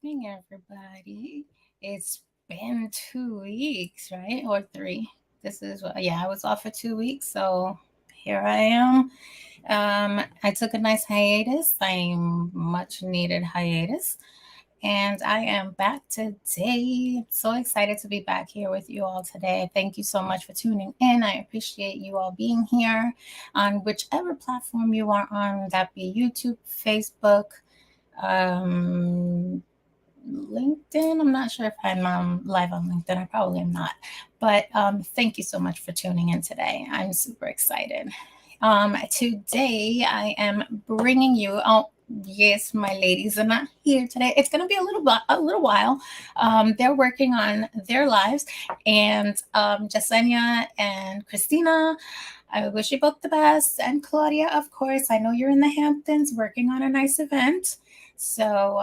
evening, everybody. It's been 2 weeks, right? Or three. Yeah, I was off for 2 weeks, so here I am. I took a nice hiatus, a much needed hiatus, and I am back today. So excited to be back here with you all today. Thank you so much for tuning in. I appreciate you all being here on whichever platform you are on, that be YouTube, Facebook, um, LinkedIn. I'm not sure if I'm live on LinkedIn. I probably am not. But thank you so much for tuning in today. I'm super excited. Today, I am bringing you. Oh, yes, my ladies are not here today. It's going to be a little while. They're working on their lives, and Jasenia and Christina. I wish you both the best. And Claudia, of course, I know you're in the Hamptons working on a nice event. So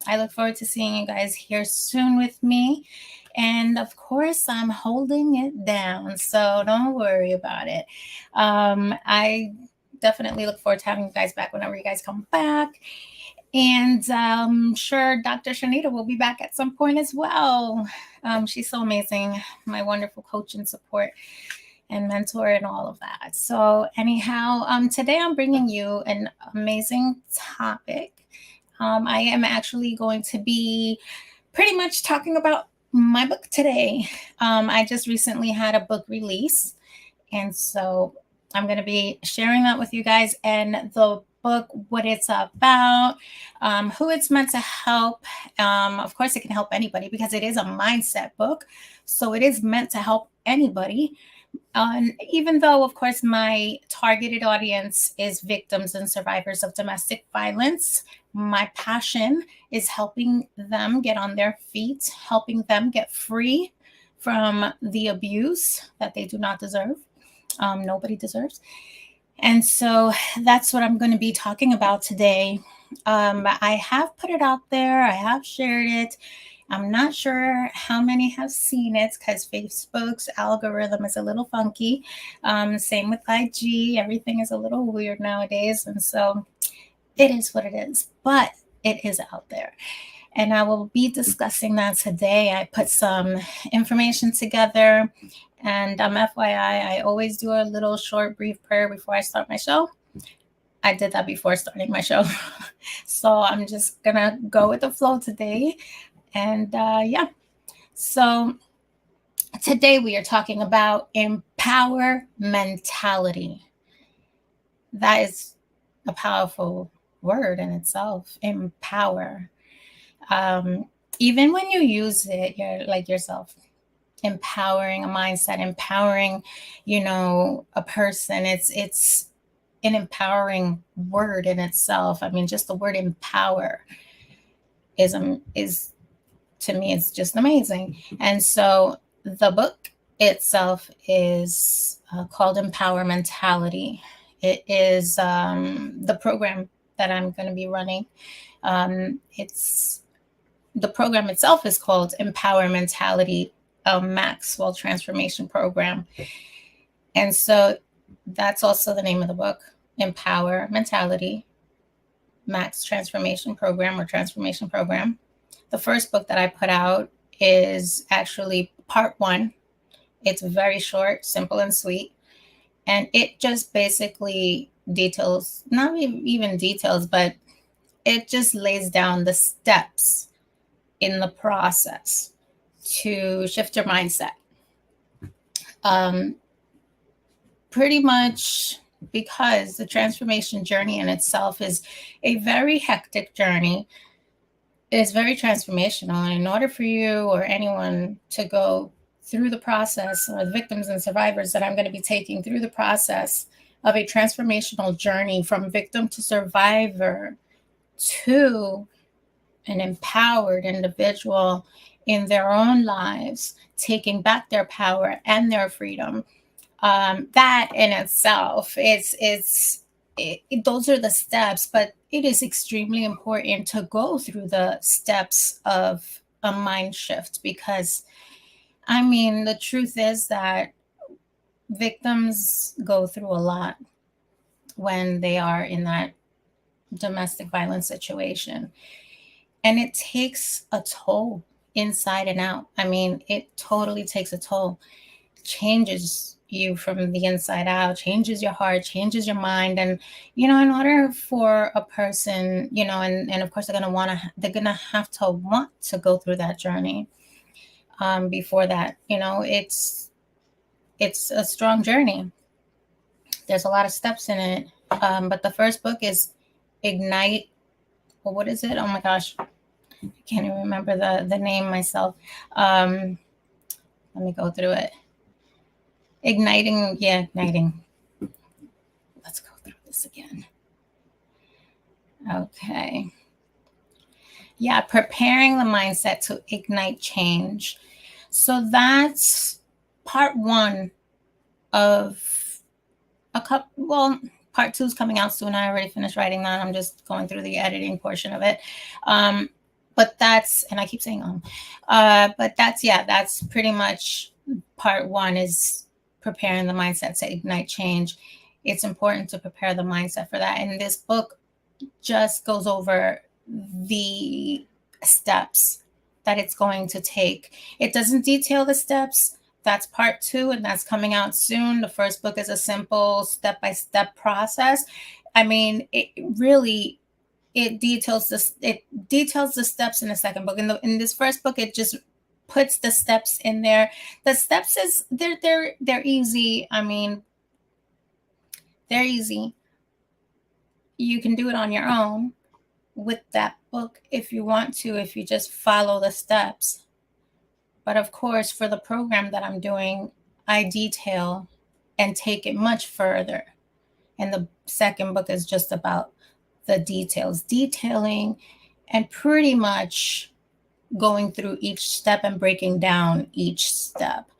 I look forward to seeing you guys here soon with me. And of course, I'm holding it down. So don't worry about it. I definitely look forward to having you guys back whenever you guys come back. And sure, Dr. Shanita will be back at some point as well. She's so amazing, my wonderful coach and support and mentor and all of that. So anyhow, today I'm bringing you an amazing topic. I am actually going to be pretty much talking about my book today. I just recently had a book release, and so I'm going to be sharing that with you guys, and the book, what it's about, who it's meant to help. Of course, it can help anybody because it is a mindset book. So it is meant to help anybody. Even though, of course, my targeted audience is victims and survivors of domestic violence, my passion is helping them get on their feet, helping them get free from the abuse that they do not deserve. Nobody deserves. And so that's what I'm going to be talking about today. I have put it out there, I have shared it. I'm not sure how many have seen it because Facebook's algorithm is a little funky. Same with IG. Everything is a little weird nowadays. And so it is what it is, but it is out there. And I will be discussing that today. I put some information together. And FYI, I always do a little short, brief prayer before I start my show. I did that before starting my show. So I'm just going to go with the flow today. And yeah, so today we are talking about empower mentality. That is a powerful word in itself, empower. Even when you use it, you're like yourself, empowering a mindset, empowering, a person. It's an empowering word in itself. I mean, just the word empower is to me, it's just amazing. And so the book itself is called Empower Mentality. It is the program that I'm going to be running. The program itself is called Empower Mentality, a Maxwell Transformation Program. And so that's also the name of the book, Empower Mentality, Max Transformation Program or Transformation Program. The first book that I put out is actually part 1. It's very short, simple, and sweet. And it just basically details, not even details, but it just lays down the steps in the process to shift your mindset. Pretty much because the transformation journey in itself is a very hectic journey. It's very transformational. And in order for you or anyone to go through the process, or the victims and survivors that I'm going to be taking through the process of a transformational journey from victim to survivor to an empowered individual in their own lives, taking back their power and their freedom, that in itself, those are the steps, but it is extremely important to go through the steps of a mind shift because, I mean, the truth is that victims go through a lot when they are in that domestic violence situation. And it takes a toll inside and out. I mean, it totally takes a toll. Changes you from the inside out, changes your heart, changes your mind. And, in order for a person, and of course they're gonna have to want to go through that journey. Before that, it's a strong journey. There's a lot of steps in it. But the first book is Ignite. Well, what is it? Oh my gosh. I can't even remember the name myself. Let me go through it. Igniting. Let's go through this again. Okay. Yeah, preparing the mindset to ignite change. So that's part one of a couple. Well, part two is coming out soon. I already finished writing that. I'm just going through the editing portion of it. But that's, and I keep saying but that's pretty much part one, is preparing the mindset to ignite change. It's important to prepare the mindset for that. And this book just goes over the steps that it's going to take. It doesn't detail the steps. That's part two, and that's coming out soon. The first book is a simple step-by-step process. I mean, it details the steps in the second book. In this first book, it just puts the steps in there. The steps they're easy. I mean, they're easy. You can do it on your own with that book if you want to, if you just follow the steps. But of course, for the program that I'm doing, I detail and take it much further. And the second book is just about the details, detailing and pretty much going through each step and breaking down each step.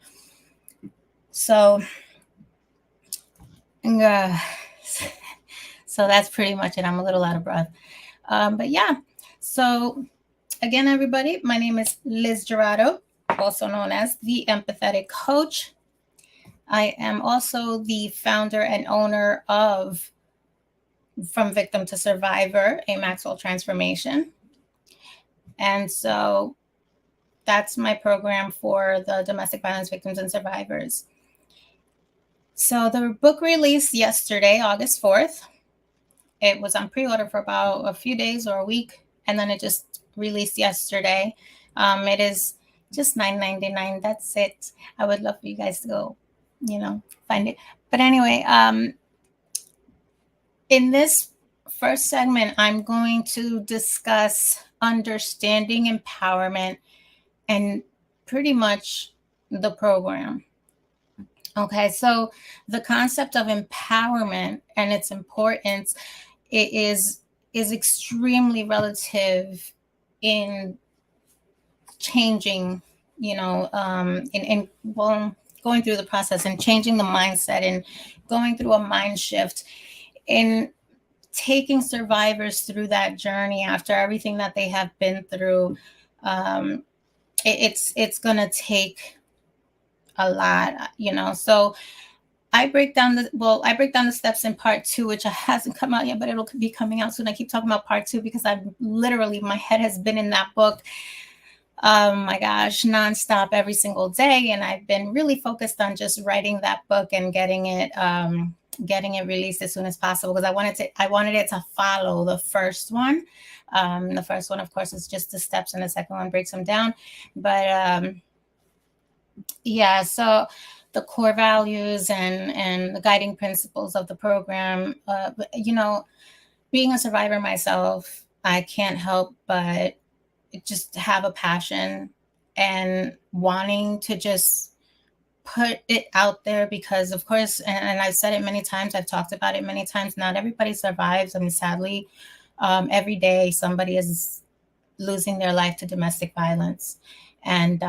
So that's pretty much it. I'm a little out of breath. But yeah, so again, everybody, my name is Liz Jurado, also known as the Empathetic Coach. I am also the founder and owner of From Victim to Survivor, a Maxwell transformation. And so that's my program for the domestic violence victims and survivors. So the book released yesterday, August 4th. It was on pre-order for about a few days or a week, and then it just released yesterday. It is just $9.99. That's it. I would love for you guys to go, find it. But anyway, in this first segment, I'm going to discuss understanding empowerment and pretty much the program. Okay, so the concept of empowerment and its importance is extremely relative in changing, going through the process and changing the mindset and going through a mind shift, in taking survivors through that journey after everything that they have been through. It's going to take a lot, so I break down the steps in part two, which hasn't come out yet, but it'll be coming out soon. I keep talking about part two because my head has been in that book, my gosh, nonstop every single day. And I've been really focused on just writing that book and getting it released as soon as possible, because I wanted it to follow the first one. The first one, of course, is just the steps, and the second one breaks them down. But yeah, so the core values and the guiding principles of the program. Being a survivor myself, I can't help but just have a passion and wanting to just put it out there, because of course, and I've said it many times, I've talked about it many times, not everybody survives. I mean, sadly, every day somebody is losing their life to domestic violence. And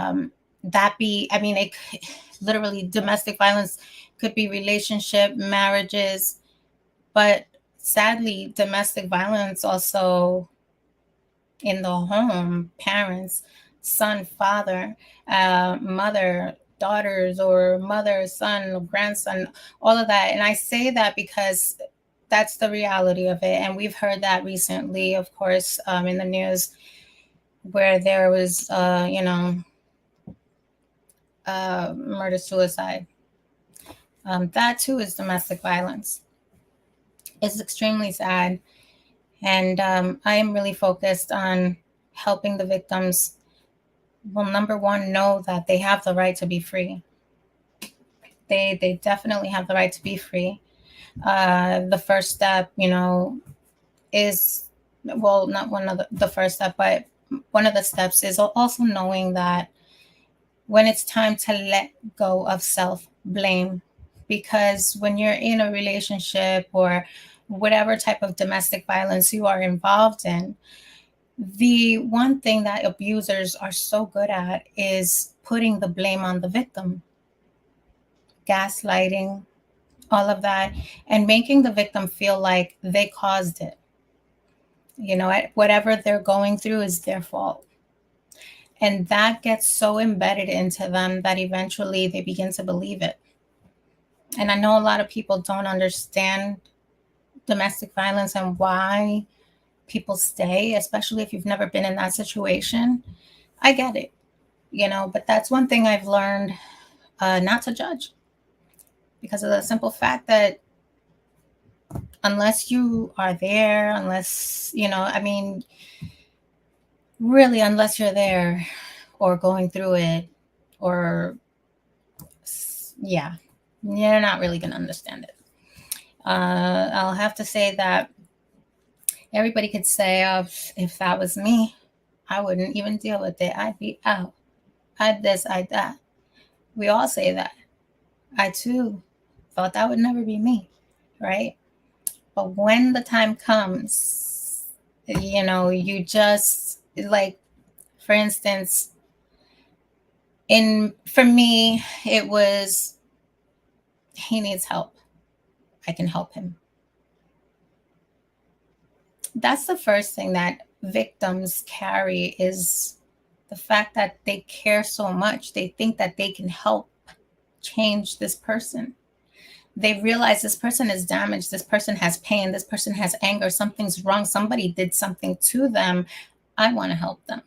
literally domestic violence could be relationship, marriages, but sadly, domestic violence also in the home, parents, son, father, mother, daughters, or mother, son, grandson, all of that. And I say that because that's the reality of it. And we've heard that recently, of course, in the news. where there was, murder suicide. That too is domestic violence. It's extremely sad. And I am really focused on helping the victims. Well, number one, know that they have the right to be free. They definitely have the right to be free. The first step, is, well, not one of the first step, but one of the steps is also knowing that when it's time to let go of self-blame, because when you're in a relationship or whatever type of domestic violence you are involved in, the one thing that abusers are so good at is putting the blame on the victim, gaslighting, all of that, and making the victim feel like they caused it. Whatever they're going through is their fault. And that gets so embedded into them that eventually they begin to believe it. And I know a lot of people don't understand domestic violence and why people stay, especially if you've never been in that situation. I get it, but that's one thing I've learned, not to judge, because of the simple fact that unless you are there, really, unless you're there or going through it, or, yeah, you're not really going to understand it. I'll have to say that everybody could say, oh, if that was me, I wouldn't even deal with it. I'd be out. I'd this, I'd that. We all say that. I too thought that would never be me, right? But when the time comes, you just, like, for instance, for me, it was, he needs help. I can help him. That's the first thing that victims carry, is the fact that they care so much. They think that they can help change this person. They realize this person is damaged. This person has pain. This person has anger. Something's wrong. Somebody did something to them. I want to help them.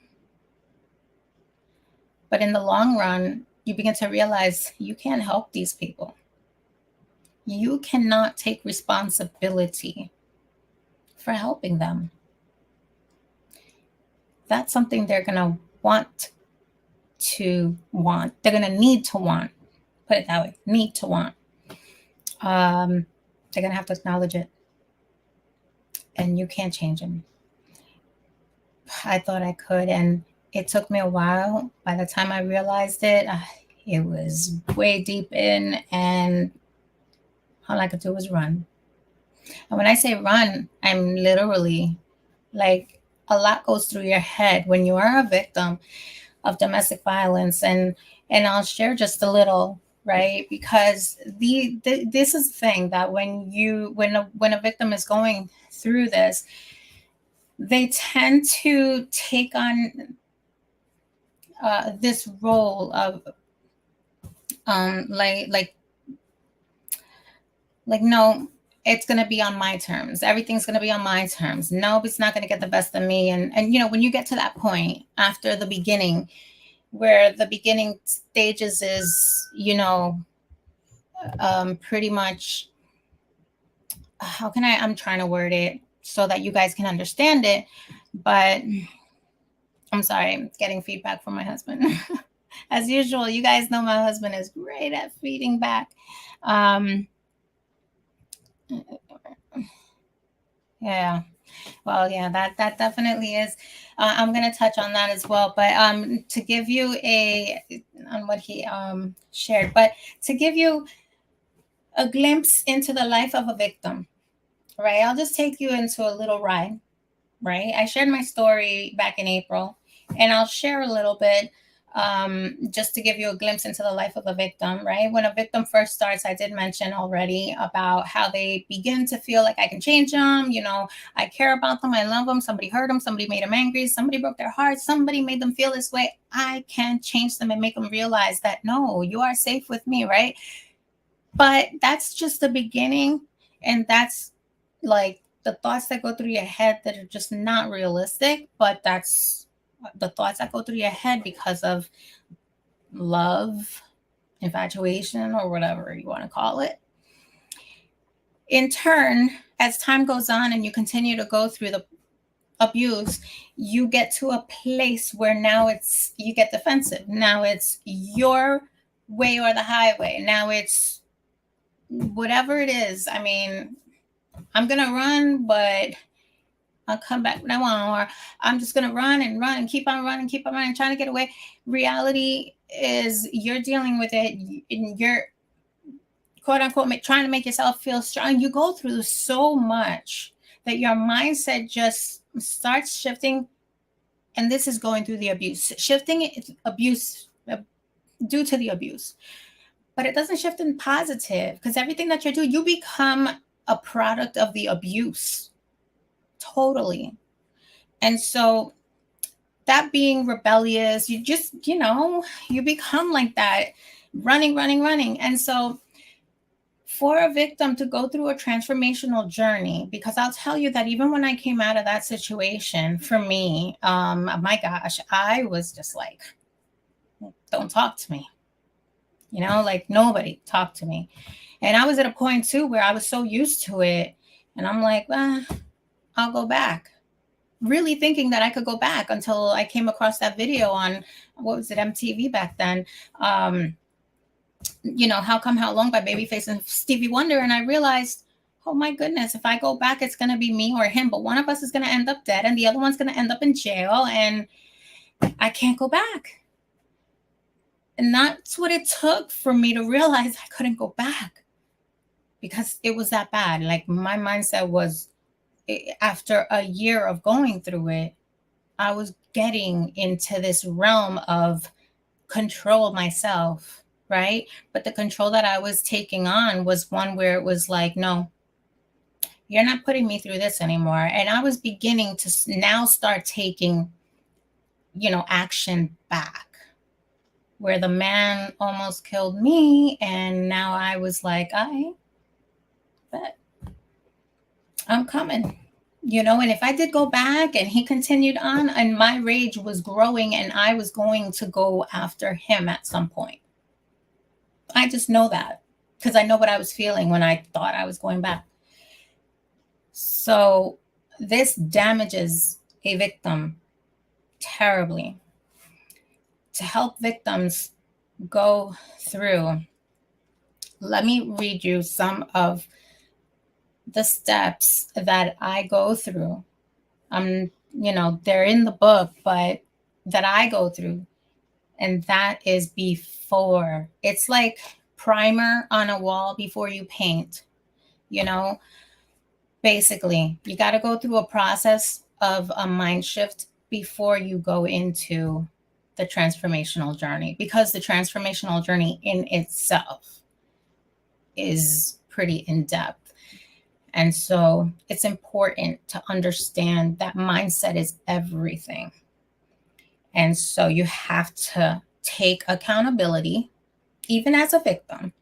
But in the long run, you begin to realize you can't help these people. You cannot take responsibility for helping them. That's something they're going to want. They're going to need to want. Put it that way. Need to want. They're going to have to acknowledge it. And you can't change them. I thought I could, and it took me a while. By the time I realized it, it was way deep in, and all I could do was run. And when I say run, I'm literally, like, a lot goes through your head when you are a victim of domestic violence. And I'll share just a little, right? Because this is the thing, that when a victim is going through this, they tend to take on this role of no, it's going to be on my terms. Everything's going to be on my terms. No, it's not going to get the best of me. And when you get to that point after the beginning, where the beginning stages is, pretty much, I'm trying to word it so that you guys can understand it, but I'm sorry, I'm getting feedback from my husband. As usual, you guys know my husband is great at feeding back. Yeah. Well, yeah, that definitely is. I'm going to touch on that as well. But to give you on what he shared, but to give you a glimpse into the life of a victim, right? I'll just take you into a little ride, right? I shared my story back in April, and I'll share a little bit just to give you a glimpse into the life of a victim, right? When a victim first starts, I did mention already about how they begin to feel like I can change them. I care about them. I love them. Somebody hurt them. Somebody made them angry. Somebody broke their heart. Somebody made them feel this way. I can change them and make them realize that, no, you are safe with me, right? But that's just the beginning. And that's like the thoughts that go through your head that are just not realistic, but that's the thoughts that go through your head because of love, infatuation, or whatever you want to call it. In turn, as time goes on and you continue to go through the abuse, you get to a place where now you get defensive. Now it's your way or the highway. Now it's whatever it is. I mean, I'm going to run, but I'll come back when I want, or I'm just going to run and keep on running, trying to get away. Reality is you're dealing with it. You're quote unquote trying to make yourself feel strong. You go through so much that your mindset just starts shifting. And this is going through the abuse, shifting abuse due to the abuse. But it doesn't shift in positive, because everything that you're doing, you become a product of the abuse. Totally. And so that being rebellious, you just, you become like that, running. And so for a victim to go through a transformational journey, because I'll tell you that even when I came out of that situation, for me, my gosh, I was just like, don't talk to me. Like nobody talked to me. And I was at a point too where I was so used to it. And I'm like, I'll go back. Really thinking that I could go back, until I came across that video on, what was it, MTV back then? How Come, How Long by Babyface and Stevie Wonder. And I realized, oh my goodness, if I go back, it's going to be me or him. But one of us is going to end up dead and the other one's going to end up in jail. And I can't go back. And that's what it took for me to realize I couldn't go back, because it was that bad. Like, my mindset was, after a year of going through it, I was getting into this realm of control myself, right? But the control that I was taking on was one where it was like, no, you're not putting me through this anymore. And I was beginning to now start taking, action back, where the man almost killed me. And now I was like, I bet I'm coming. And if I did go back and he continued on, and my rage was growing, and I was going to go after him at some point. I just know that, because I know what I was feeling when I thought I was going back. So this damages a victim terribly. To help victims go through, let me read you some of the steps that I go through. They're in the book, but that I go through. And that is before. It's like primer on a wall before you paint. Basically, you got to go through a process of a mind shift before you go into the transformational journey, because the transformational journey in itself is pretty in-depth. And so it's important to understand that mindset is everything. And so you have to take accountability, even as a victim,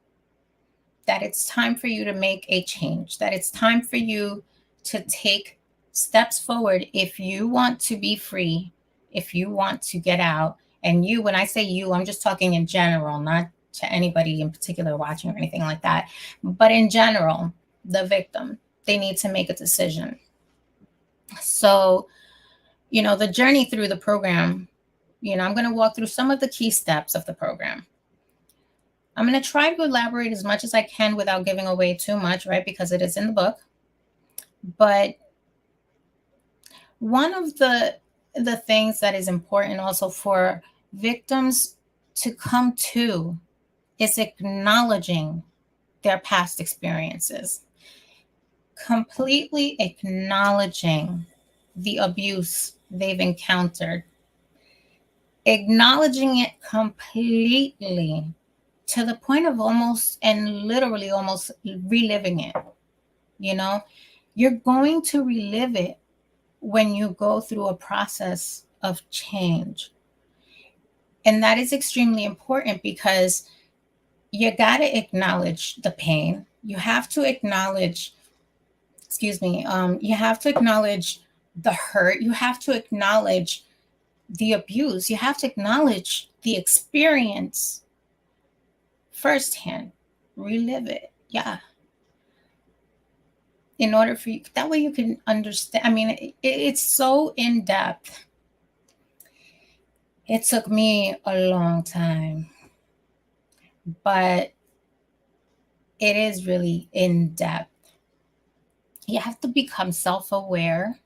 that it's time for you to make a change, that it's time for you to take steps forward if you want to be free, if you want to get out. And you, when I say you, I'm just talking in general, not to anybody in particular watching or anything like that. But in general, the victim, they need to make a decision. So, the journey through the program, I'm going to walk through some of the key steps of the program. I'm going to try to elaborate as much as I can without giving away too much, right? Because it is in the book. But one of the things that is important also for victims to come to is acknowledging their past experiences. Completely acknowledging the abuse they've encountered. Acknowledging it completely, to the point of almost and literally almost reliving it. You're going to relive it when you go through a process of change. And that is extremely important, because you got to acknowledge the pain. You have to acknowledge, you have to acknowledge the hurt. You have to acknowledge the abuse. You have to acknowledge the experience firsthand, relive it. Yeah. In order for you, that way you can understand. I mean, it's so in depth. It took me a long time, but it is really in depth. You have to become self-aware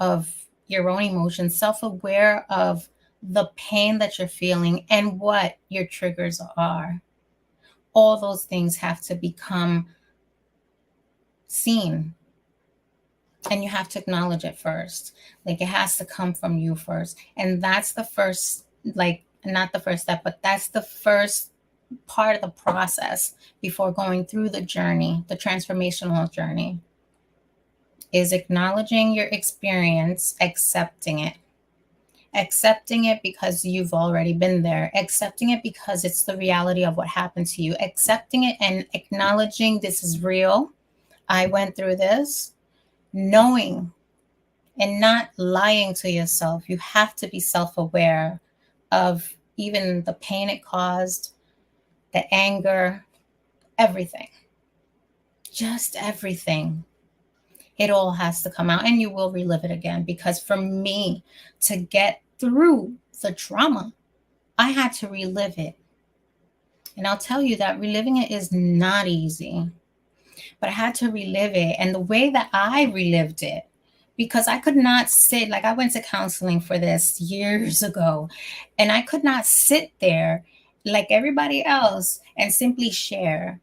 of your own emotions, self-aware of the pain that you're feeling and what your triggers are. All those things have to become seen, and you have to acknowledge it first. Like, it has to come from you first, and that's the first, like, not the first step, but that's the first part of the process before going through the journey, the transformational journey, is acknowledging your experience, accepting it because you've already been there, accepting it because it's the reality of what happened to you, accepting it and acknowledging this is real. I went through this, knowing and not lying to yourself. You have to be self-aware of even the pain it caused, the anger, everything, just everything. It all has to come out, and you will relive it again, because for me to get through the trauma, I had to relive it. And I'll tell you that reliving it is not easy, but I had to relive it. And the way that I relived it, because I could not sit, like, I went to counseling for this years ago, and I could not sit there like everybody else and simply share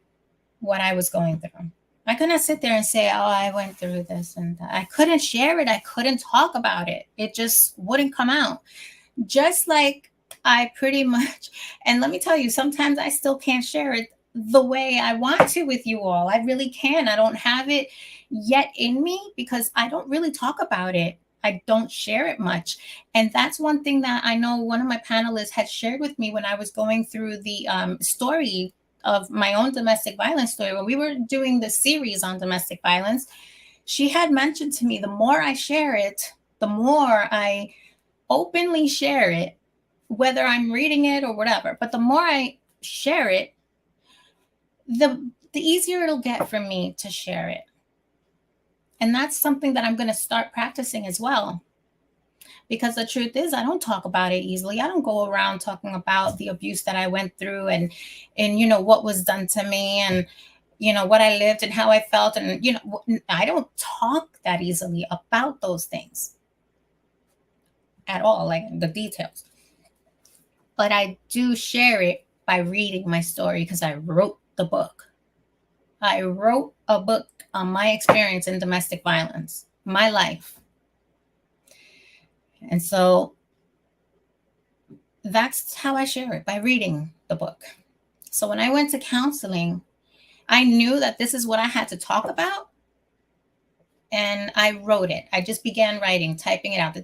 what I was going through. I could not sit there and say, oh, I went through this and that. I couldn't share it. I couldn't talk about it. It just wouldn't come out. Just like I pretty much, and let me tell you, sometimes I still can't share it the way I want to with you all. I really can. I don't have it yet in me because I don't really talk about it. I don't share it much. And that's one thing that I know one of my panelists had shared with me when I was going through the story of my own domestic violence story. When we were doing the series on domestic violence, she had mentioned to me, the more I share it, the more I openly share it, whether I'm reading it or whatever, but the more I share it, the easier it'll get for me to share it. And that's something that I'm going to start practicing as well. Because the truth is, I don't talk about it easily. I don't go around talking about the abuse that I went through and you know, what was done to me and, you know, what I lived and how I felt. And, you know, I don't talk that easily about those things at all, like the details. But I do share it by reading my story, because I wrote the book. I wrote a book on my experience in domestic violence, my life. And so that's how I share it, by reading the book. So when I went to counseling, I knew that this is what I had to talk about. And I wrote it. I just began writing, typing it out,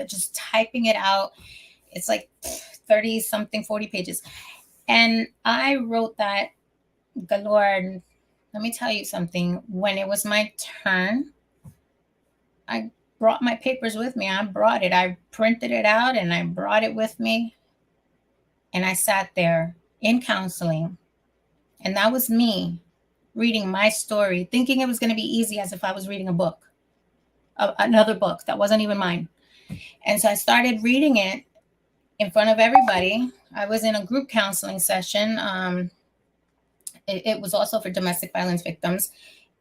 just typing it out. It's like 30 something, 40 pages. And I wrote that galore. Let me tell you something. When it was my turn, I brought my papers with me. I brought it. I printed it out and I brought it with me. And I sat there in counseling. And that was me reading my story, thinking it was going to be easy, as if I was reading a book, another book that wasn't even mine. And so I started reading it in front of everybody. I was in a group counseling session. It was also for domestic violence victims.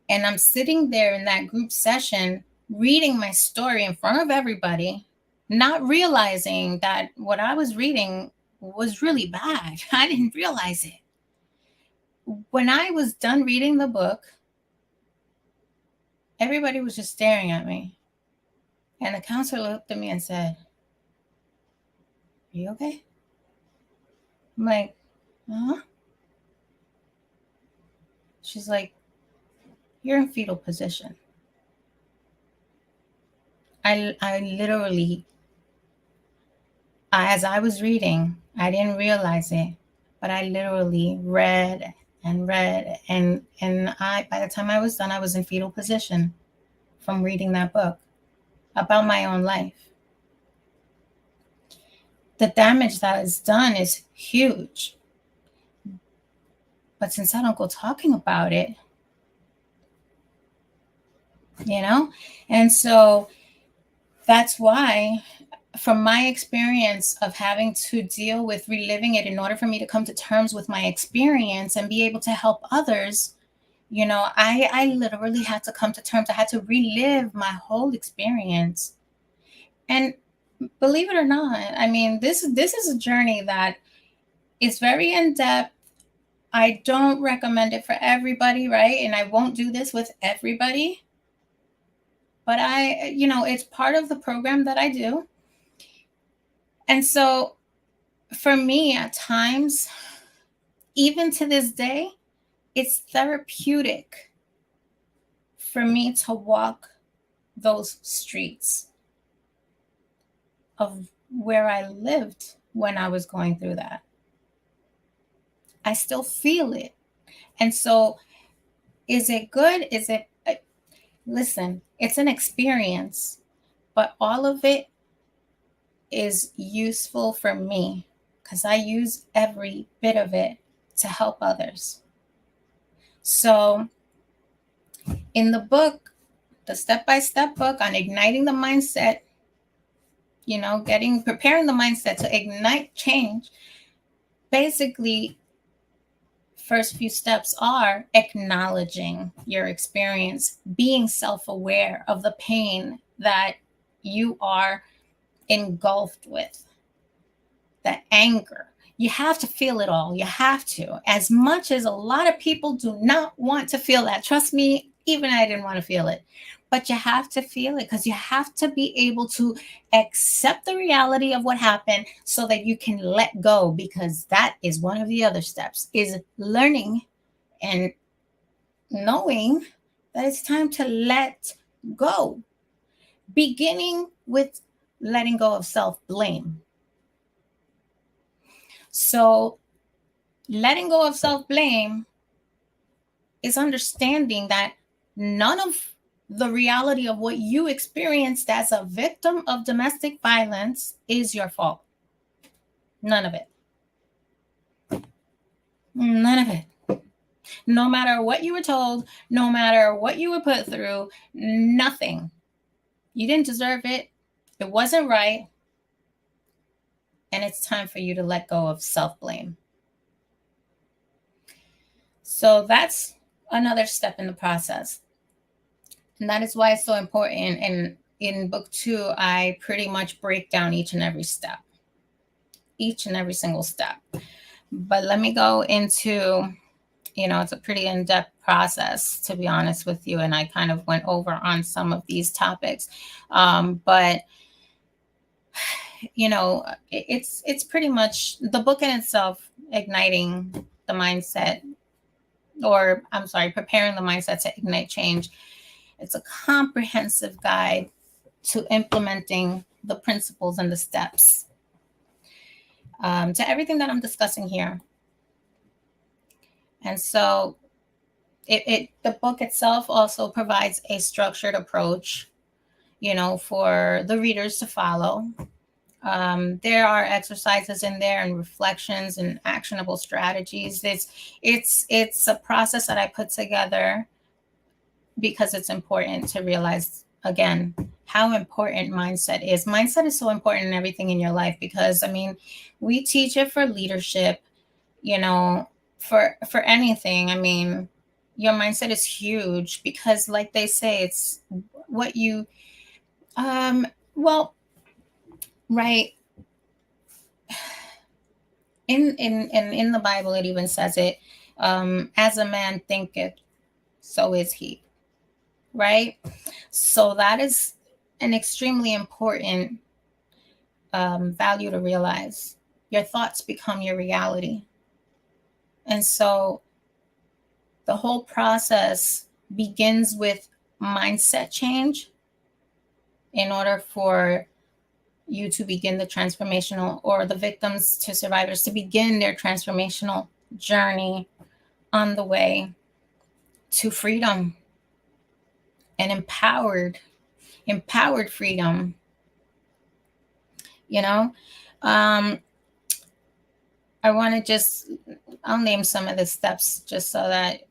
And I'm sitting there in that group session, reading my story in front of everybody, not realizing that what I was reading was really bad. I didn't realize it. When I was done reading the book, everybody was just staring at me. And the counselor looked at me and said, "Are you okay?" I'm like, "Huh?" She's like, "You're in fetal position." I literally, as I was reading, I didn't realize it, but I literally read and read. And by the time I was done, I was in fetal position from reading that book. about my own life. The damage that is done is huge. But since I don't go talking about it, and so that's why, from my experience of having to deal with reliving it in order for me to come to terms with my experience and be able to help others, I literally had to come to terms. I had to relive my whole experience. And believe it or not, I mean, this is a journey that is very in-depth. I don't recommend it for everybody, right? And I won't do this with everybody. But it's part of the program that I do. And so for me, at times, even to this day, it's therapeutic for me to walk those streets of where I lived when I was going through that. I still feel it. And so is it good? Listen, it's an experience, but all of it is useful for me because I use every bit of it to help others. So in the book, the step-by-step book on igniting the mindset, preparing the mindset to ignite change, basically, first few steps are acknowledging your experience, being self-aware of the pain that you are engulfed with, the anger. You have to feel it all. You have to. As much as a lot of people do not want to feel that. Trust me, even I didn't want to feel it. But you have to feel it because you have to be able to accept the reality of what happened so that you can let go, because that is one of the other steps, is learning and knowing that it's time to let go, beginning with letting go of self-blame. So letting go of self-blame is understanding that none of the reality of what you experienced as a victim of domestic violence is your fault. None of it. None of it. No matter what you were told, no matter what you were put through, nothing. You didn't deserve it. It wasn't right. And it's time for you to let go of self-blame. So that's another step in the process. And that is why it's so important. And in book 2, I pretty much break down each and every step, each and every single step. But let me go into, it's a pretty in-depth process, to be honest with you. And I kind of went over on some of these topics. But it's pretty much the book in itself, igniting the mindset, or I'm sorry, preparing the mindset to ignite change. It's a comprehensive guide to implementing the principles and the steps to everything that I'm discussing here. And so the book itself also provides a structured approach, for the readers to follow. There are exercises in there and reflections and actionable strategies. It's a process that I put together because it's important to realize, again, how important mindset is. Mindset is so important in everything in your life because, we teach it for leadership, for anything. Your mindset is huge because, like they say, it's what you, right. In the Bible, it even says it, as a man thinketh, so is he. Right? So that is an extremely important value to realize. Your thoughts become your reality. And so the whole process begins with mindset change in order for you to begin the transformational, or the victims to survivors to begin their transformational journey on the way to freedom and empowered empowered freedom. You know, um, I want to just, I'll name some of the steps just so that,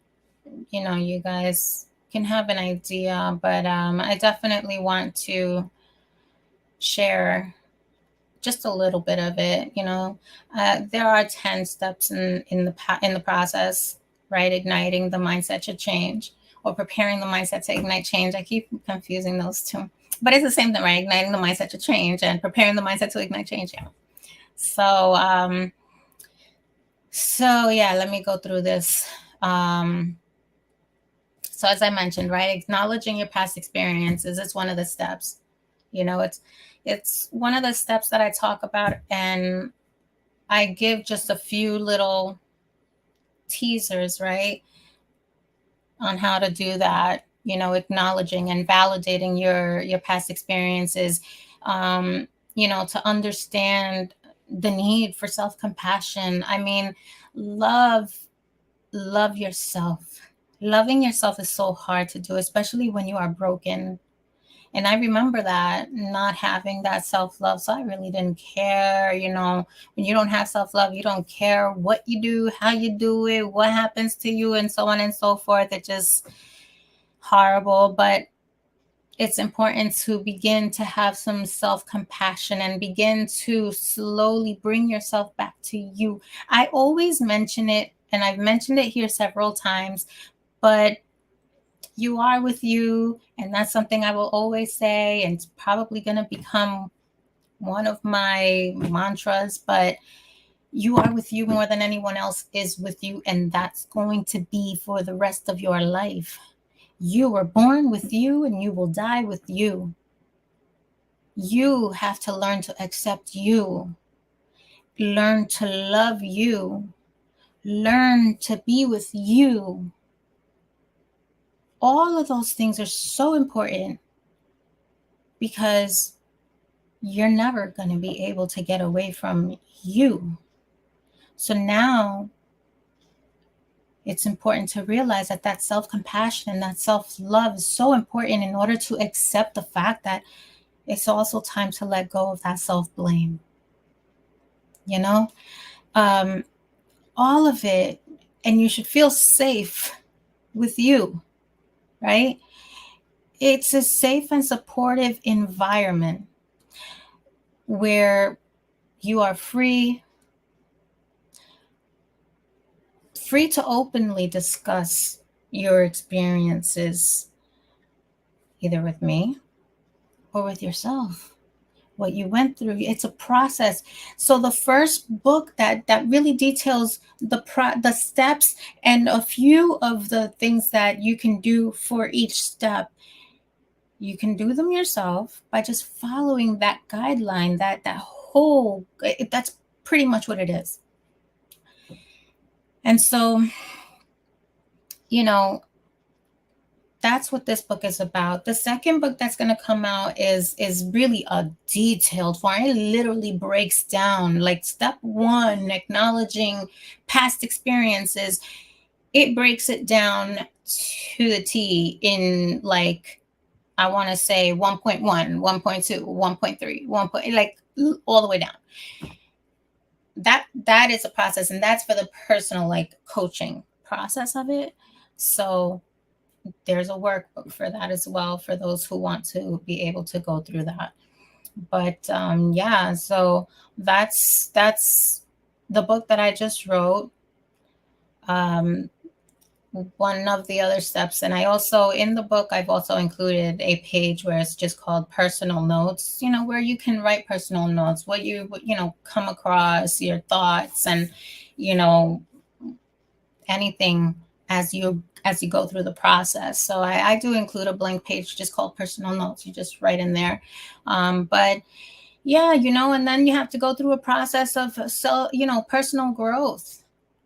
you know, you guys can have an idea. But I definitely want to share just a little bit of it. You know, there are 10 steps in the process, right? Igniting the mindset to change, or preparing the mindset to ignite change. I keep confusing those two, but it's the same thing, right? Igniting the mindset to change and preparing the mindset to ignite change. Yeah. So yeah, let me go through this. So as I mentioned, right, acknowledging your past experiences is one of the steps. You know, it's one of the steps that I talk about, and I give just a few little teasers, right, on how to do that. You know, acknowledging and validating your past experiences. You know, to understand the need for self-compassion. I mean, love yourself. Loving yourself is so hard to do, especially when you are broken. And I remember that, not having that self-love. So I really didn't care. You know, when you don't have self-love, you don't care what you do, how you do it, what happens to you, and so on and so forth. It's just horrible. But it's important to begin to have some self-compassion and begin to slowly bring yourself back to you. I always mention it, and I've mentioned it here several times, but you are with you, and that's something I will always say, and it's probably going to become one of my mantras. But you are with you more than anyone else is with you, and that's going to be for the rest of your life. You were born with you, and you will die with you. You have to learn to accept you, learn to love you, learn to be with you. All of those things are so important, because you're never going to be able to get away from you. So now it's important to realize that that self-compassion and that self-love is so important in order to accept the fact that it's also time to let go of that self-blame. You know, all of it. And you should feel safe with you, right? It's a safe and supportive environment where you are free to openly discuss your experiences, either with me or with yourself, what you went through. It's a process. So the first book that really details the steps and a few of the things that you can do for each step, you can do them yourself by just following that guideline, that's pretty much what it is. And so, you know, that's what this book is about. The second book that's going to come out is really a detailed form. It literally breaks down, like, step 1, acknowledging past experiences. It breaks it down to the T in, like, I want to say 1.1, 1.2, 1.3, 1. Like, all the way down. That is a process, and that's for the personal, like, coaching process of it. So there's a workbook for that as well, for those who want to be able to go through that. But yeah, so that's the book that I just wrote. One of the other steps, and I also, in the book, I've also included a page where it's just called personal notes, you know, where you can write personal notes, what you know, come across, your thoughts, and, you know, anything as you go through the process. So I do include a blank page just called personal notes. You just write in there. But yeah, you know, and then you have to go through a process of personal growth.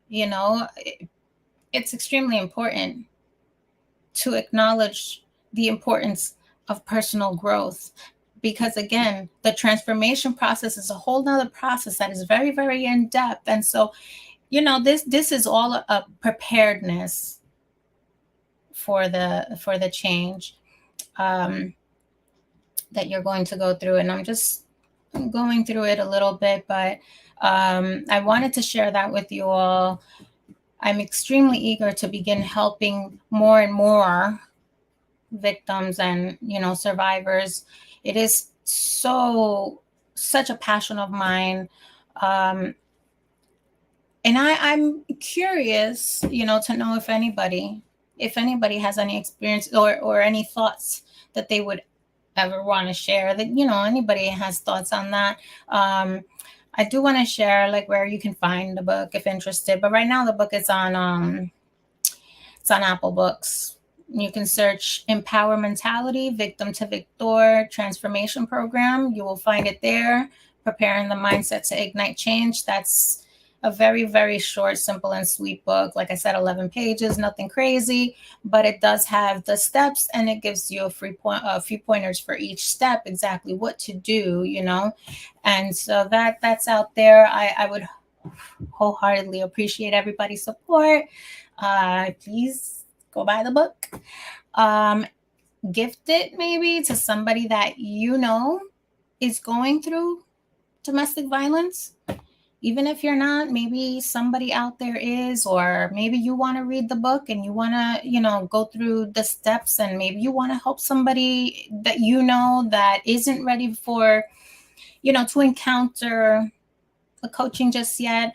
You know, it's extremely important to acknowledge the importance of personal growth, because, again, the transformation process is a whole nother process that is very, very in depth. And so, you know, this is all a preparedness for the change. that you're going to go through. And I'm just going through it a little bit, but I wanted to share that with you all. I'm extremely eager to begin helping more and more victims and, survivors. It is such a passion of mine. And I'm curious, to know if anybody has any experience or any thoughts that they would ever want to share, that, anybody has thoughts on that. I do want to share like where you can find the book if interested, but right now the book is on Apple Books. You can search Empower Mentality, Victim2Victor Transformation Program. You will find it there. Preparing the Mindset to Ignite Change. That's a very, very short, simple, and sweet book. Like I said, 11 pages, nothing crazy, but it does have the steps, and it gives you a few pointers for each step, exactly what to do, And so that's out there. I would wholeheartedly appreciate everybody's support. Please go buy the book. Gift it maybe to somebody that is going through domestic violence. Even if you're not, maybe somebody out there is, or maybe you want to read the book and you want to, go through the steps, and maybe you want to help somebody that that isn't ready for, to encounter the coaching just yet.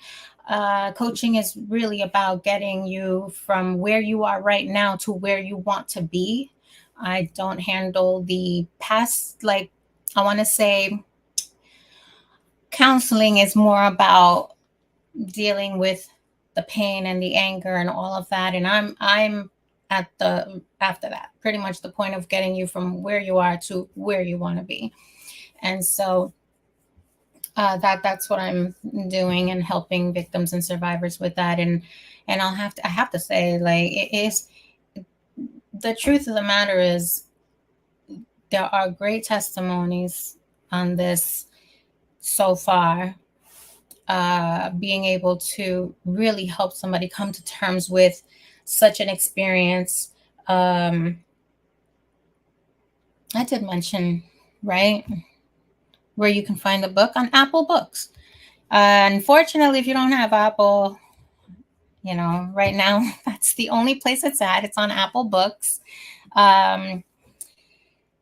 Coaching is really about getting you from where you are right now to where you want to be. I don't handle the past. Like, I want to say counseling is more about dealing with the pain and the anger and all of that. And I'm at the, after that, pretty much the point of getting you from where you are to where you want to be. And so that's what I'm doing, and helping victims and survivors with that. And I have to say, like, it is, the truth of the matter is, there are great testimonies on this so far. Being able to really help somebody come to terms with such an experience. I did mention, right, where you can find the book on Apple Books. Unfortunately, if you don't have Apple, right now, that's the only place it's at. It's on Apple Books.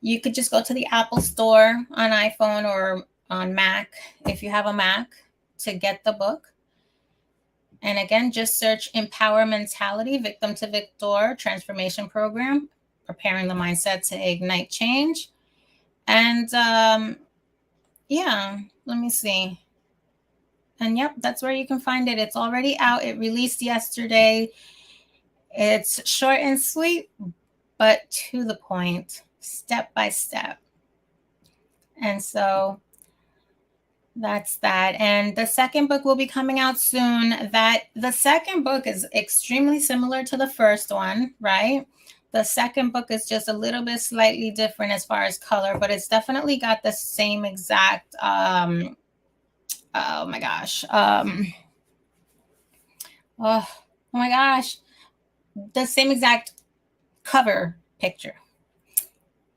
You could just go to the Apple Store on iPhone or on Mac, if you have a Mac, to get the book. And again, just search Empower Mentality, Victim2Victor Transformation Program, Preparing the Mindset to Ignite Change. And let me see. And yep, that's where you can find it. It's already out. It released yesterday. It's short and sweet, but to the point, step by step. And so that's that. And the second book will be coming out soon. The second book is extremely similar to the first one, right? The second book is just a little bit slightly different as far as color, but it's definitely got the same exact, oh my gosh. The same exact cover picture,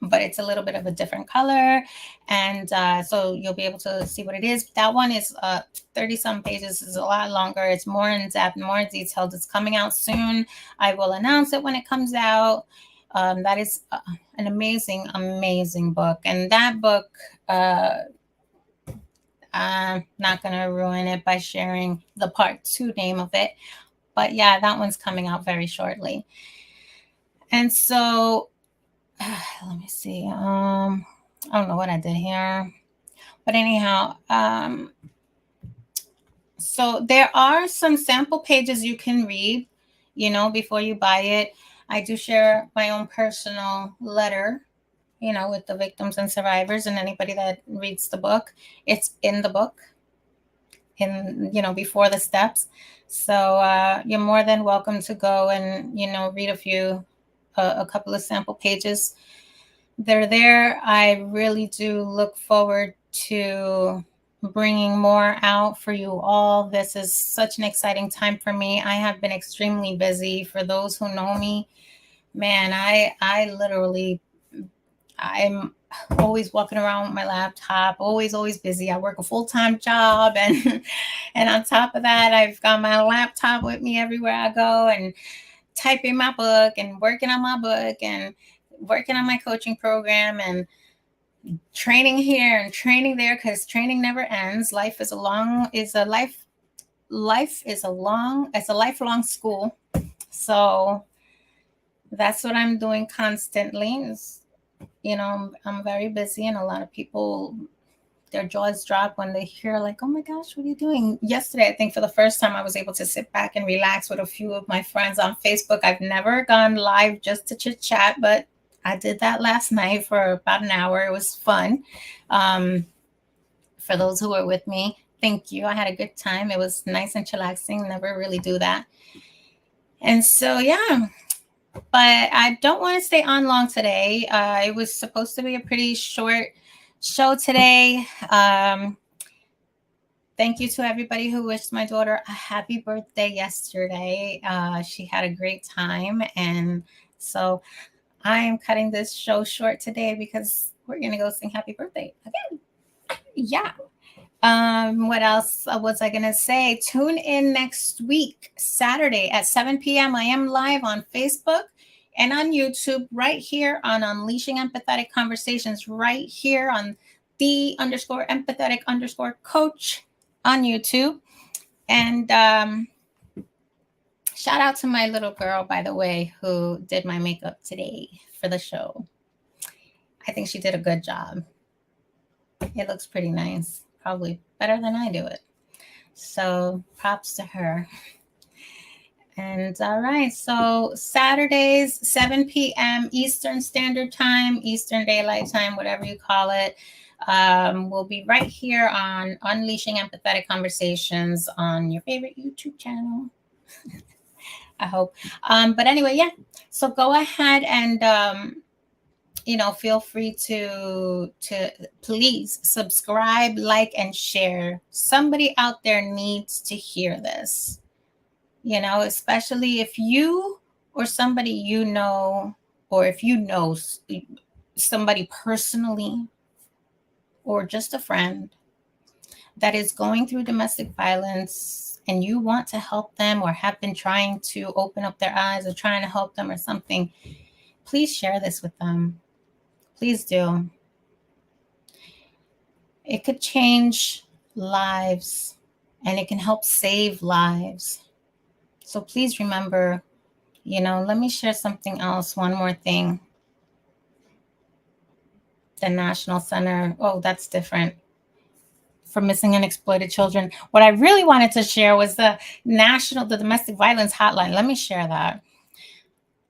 but it's a little bit of a different color. And so you'll be able to see what it is. That one is 30-some pages. It's a lot longer. It's more in depth, more detailed. It's coming out soon. I will announce it when it comes out. That is an amazing, amazing book. And that book, I'm not going to ruin it by sharing the part 2 name of it. But yeah, that one's coming out very shortly. And so let me see. I don't know what I did here, but anyhow, so there are some sample pages you can read, before you buy it. I do share my own personal letter, with the victims and survivors, and anybody that reads the book. It's in the book, before the steps. So you're more than welcome to go and, read a couple of sample pages. They're there. I really do look forward to bringing more out for you all. This is such an exciting time for me. I have been extremely busy. For those who know me, man, I literally, I'm always walking around with my laptop, always busy. I work a full-time job, and and on top of that, I've got my laptop with me everywhere I go, and typing my book and working on my book and working on my coaching program and training here and training there, because training never ends. Life is a lifelong school. So that's what I'm doing constantly. I'm very busy, and a lot of people, their jaws drop when they hear, like, oh my gosh, what are you doing? Yesterday, I think for the first time, I was able to sit back and relax with a few of my friends on Facebook. I've never gone live just to chit chat, but I did that last night for about an hour. It was fun. For those who were with me, thank you. I had a good time. It was nice and chillaxing. Never really do that. And so, yeah. But I don't want to stay on long today. It was supposed to be a pretty short show today. Thank you to everybody who wished my daughter a happy birthday yesterday. She had a great time. And so I am cutting this show short today because we're going to go sing happy birthday again. Yeah. What else was I going to say? Tune in next week, Saturday at 7 p.m. I am live on Facebook and on YouTube, right here on Unleashing Empathetic Conversations, right here on _empathetic_coach on YouTube. And shout out to my little girl, by the way, who did my makeup today for the show. I think she did a good job. It looks pretty nice. Probably better than I do it. So props to her. And all right, so Saturdays, 7 p.m. Eastern Standard Time, Eastern Daylight Time, whatever you call it. We'll be right here on Unleashing Empathetic Conversations on your favorite YouTube channel. I hope. But anyway, yeah. So go ahead and feel free to please subscribe, like, and share. Somebody out there needs to hear this, especially if you or somebody or if you know somebody personally or just a friend that is going through domestic violence and you want to help them or have been trying to open up their eyes or trying to help them or something, please share this with them. Please do. It could change lives and it can help save lives. So please remember, let me share something else. One more thing. The National Center. Oh, that's different. For Missing and Exploited Children. What I really wanted to share was the Domestic Violence Hotline. Let me share that.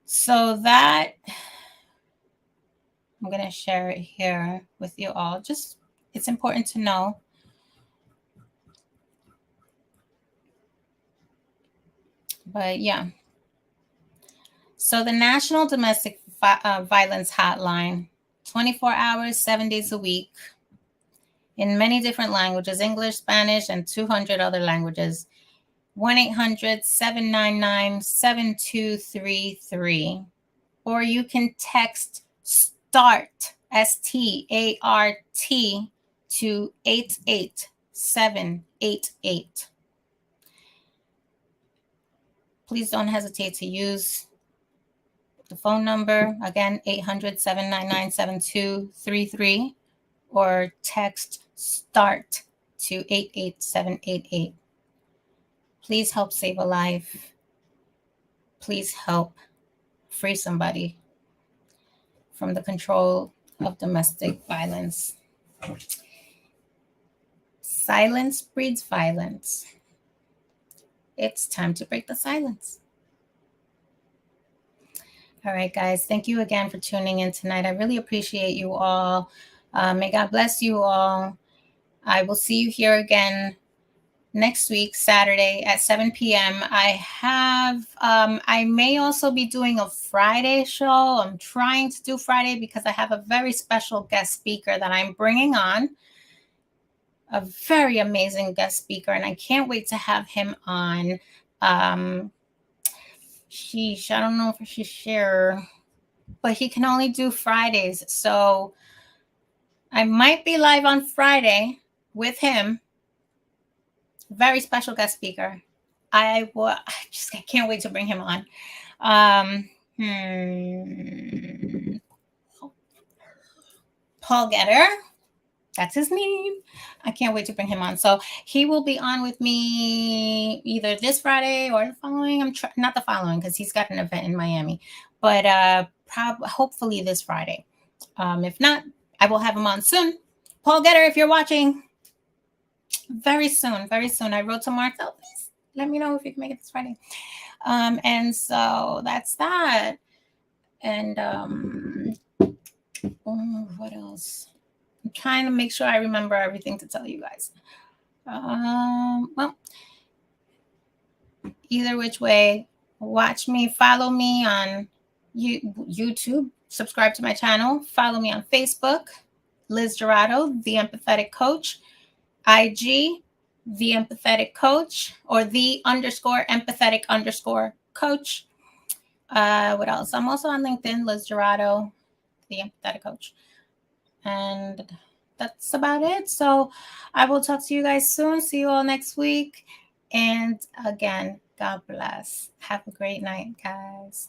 So that I'm going to share it here with you all. Just, it's important to know. But yeah. So the National Domestic Violence Hotline, 24 hours, 7 days a week, in many different languages, English, Spanish, and 200 other languages. 1-800-799-7233. Or you can text START, START, to 88788. Please don't hesitate to use the phone number. Again, 800-799-7233. Or text START to 88788. Please help save a life. Please help free somebody from the control of domestic violence. Silence breeds violence. It's time to break the silence. All right, guys. Thank you again for tuning in tonight. I really appreciate you all. May God bless you all. I will see you here again next week, Saturday at 7 p.m. I may also be doing a Friday show. I'm trying to do Friday because I have a very special guest speaker that I'm bringing on. A very amazing guest speaker, and I can't wait to have him on. I don't know if I should share, but he can only do Fridays. So I might be live on Friday with him. Very special guest speaker. I can't wait to bring him on. Paul Getter. That's his name. I can't wait to bring him on. So he will be on with me either this Friday or the following. Not the following because he's got an event in Miami, but hopefully this Friday. If not, I will have him on soon. Paul Getter, if you're watching, very soon, very soon. I wrote to Martha, please let me know if you can make it this Friday. And so that's that. And what else? I'm trying to make sure I remember everything to tell you guys. Well, either which way, watch me, follow me on YouTube, subscribe to my channel, follow me on Facebook, Liz Jurado, the Empathetic Coach, IG, the Empathetic Coach, or the _empathetic _coach. What else? I'm also on LinkedIn, Liz Jurado, the Empathetic Coach. And that's about it. So I will talk to you guys soon. See you all next week. And again, God bless. Have a great night, guys.